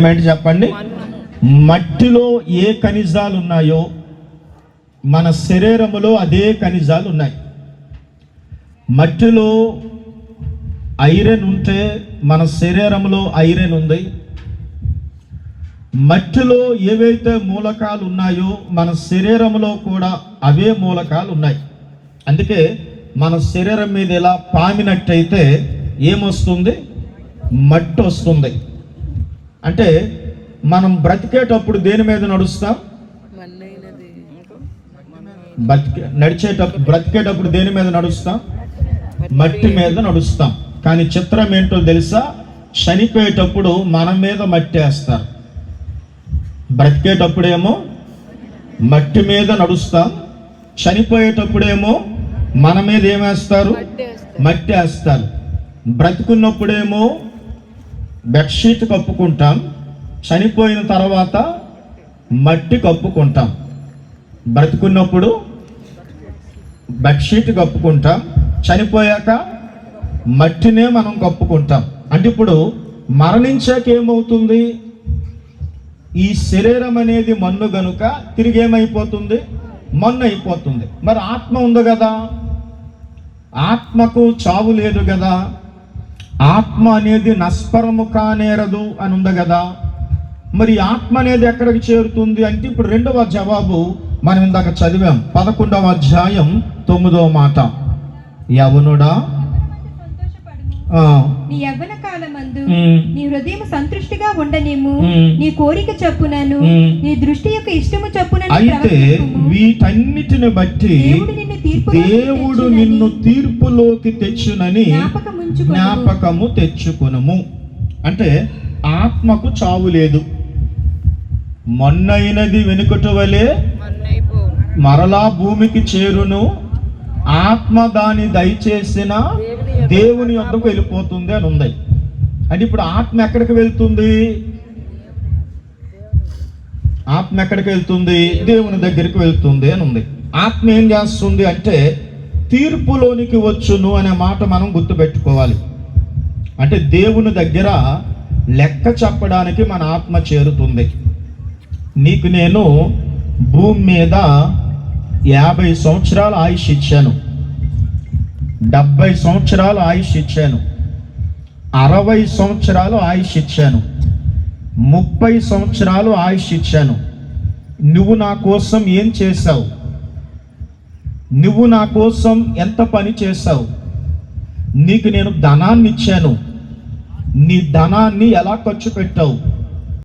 చెప్పండి. మట్టిలో ఏ ఖనిజాలు ఉన్నాయో మన శరీరములో అదే ఖనిజాలు ఉన్నాయి. మట్టిలో ఐరన్ ఉంటే మన శరీరంలో ఐరన్ ఉంది. మట్టిలో ఏవైతే మూలకాలు ఉన్నాయో మన శరీరంలో కూడా అవే మూలకాలు ఉన్నాయి. అందుకే మన శరీరం మీద ఇలా పామినట్టయితే ఏమొస్తుంది? మట్టి వస్తుంది. అంటే మనం బ్రతికేటప్పుడు దేని మీద నడుస్తాం? బ్రతికేటప్పుడు దేని మీద నడుస్తాం? మట్టి మీద నడుస్తాం. కానీ చిత్రం ఏంటో తెలుసా? చనిపోయేటప్పుడు మన మీద మట్టి వేస్తారు. బ్రతికేటప్పుడేమో మట్టి మీద నడుస్తాం, చనిపోయేటప్పుడేమో మన మీద ఏమేస్తారు? మట్టి వేస్తారు. బ్రతికున్నప్పుడేమో బెడ్షీట్ కప్పుకుంటాం, చనిపోయిన తర్వాత మట్టి కప్పుకుంటాం. బ్రతికున్నప్పుడు బెడ్షీట్ కప్పుకుంటాం, చనిపోయాక మట్టినే మనం కప్పుకుంటాం. అంటే ఇప్పుడు మరణించాక ఏమవుతుంది? ఈ శరీరం అనేది మన్ను గనుక తిరిగి ఏమైపోతుంది? మన్ను అయిపోతుంది. మరి ఆత్మ ఉంది కదా, ఆత్మకు చావు లేదు కదా, ఆత్మ అనేది నస్పరము కానేరదు అని ఉంది కదా. మరి ఆత్మ అనేది ఎక్కడికి చేరుతుంది అంటే ఇప్పుడు రెండవ జవాబు మనం ఇందాక చదివాం. 11వ అధ్యాయం 9వ మాట. యవనుడా, నీ యవ్వన కాలమందు నీ హృదయం సంతృష్టిగా ఉండనేము, నీ కోరిక చొప్పునను నీ దృష్టి యొక్క ఇష్టము చొప్పునను. అయితే వీటన్నిటిని బట్టి దేవుడు నిన్ను తీర్పులోకి తెచ్చునని జ్ఞాపకము తెచ్చుకొనుము. అంటే ఆత్మకు చావు లేదు. మొన్నైనది వెనుకటి వలె మరలా భూమికి చేరును, ఆత్మ దాని దయచేసిన దేవుని వద్దకు వెళ్ళిపోతుంది అని ఉంది. అంటే ఇప్పుడు ఆత్మ ఎక్కడికి వెళ్తుంది? ఆత్మ ఎక్కడికి వెళ్తుంది? దేవుని దగ్గరికి వెళ్తుంది అని ఉంది. ఆత్మ ఏం చేస్తుంది అంటే తీర్పులోనికి వచ్చును అనే మాట మనం గుర్తుపెట్టుకోవాలి. అంటే దేవుని దగ్గర లెక్క చెప్పడానికి మన ఆత్మ చేరుతుంది. నీకు నేను భూమి మీద 50 సంవత్సరాల ఆయుష్ ఇచ్చాను, 70 సంవత్సరాలు ఆయుష్ ఇచ్చాను, 60 సంవత్సరాలు ఆయుష్ ఇచ్చాను, 30 సంవత్సరాలు ఆయుష్ ఇచ్చాను. నువ్వు నా కోసం ఏం చేశావు? నువ్వు నా కోసం ఎంత పని చేశావు? నీకు నేను ధనాన్ని ఇచ్చాను, నీ ధనాన్ని ఎలా ఖర్చు పెట్టావు?